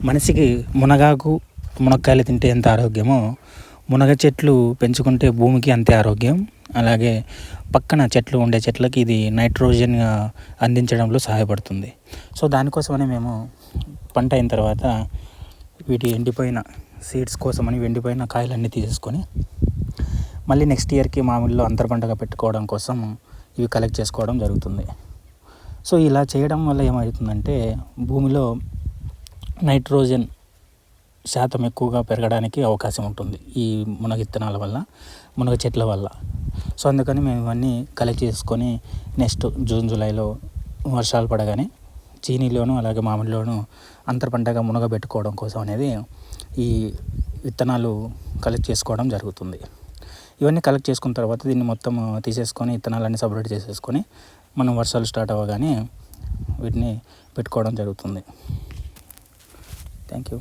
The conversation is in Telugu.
మనిషికి మునక్కాయలు తింటే ఎంత ఆరోగ్యమో మునగ చెట్లు పెంచుకుంటే భూమికి అంతే ఆరోగ్యం. అలాగే పక్కన చెట్లకి ఇది నైట్రోజన్ అందించడంలో సహాయపడుతుంది. సో దానికోసమని మేము పంట అయిన తర్వాత వీటి ఎండిపోయిన సీడ్స్ కోసమని ఎండిపోయిన కాయలన్నీ తీసేసుకొని మళ్ళీ నెక్స్ట్ ఇయర్కి మామిడిలో అంతర పంటగా పెట్టుకోవడం కోసం ఇవి కలెక్ట్ చేసుకోవడం జరుగుతుంది. సో ఇలా చేయడం వల్ల ఏమవుతుందంటే భూమిలో నైట్రోజన్ శాతం ఎక్కువగా పెరగడానికి అవకాశం ఉంటుంది ఈ మునగ చెట్ల వల్ల. సో అందుకని మేము ఇవన్నీ కలెక్ట్ చేసుకొని నెక్స్ట్ జూన్ జూలైలో వర్షాలు పడగానే చీనీలోను అలాగే మామిడిలోను అంతర పంటగా మునగబెట్టుకోవడం కోసం అనేది ఈ విత్తనాలు కలెక్ట్ చేసుకోవడం జరుగుతుంది. ఇవన్నీ కలెక్ట్ చేసుకున్న తర్వాత దీన్ని మొత్తం తీసేసుకొని విత్తనాలన్నీ సపరేట్ చేసేసుకొని మనం వర్షాలు స్టార్ట్ అవ్వగానే వీటిని పెట్టుకోవడం జరుగుతుంది. Thank you.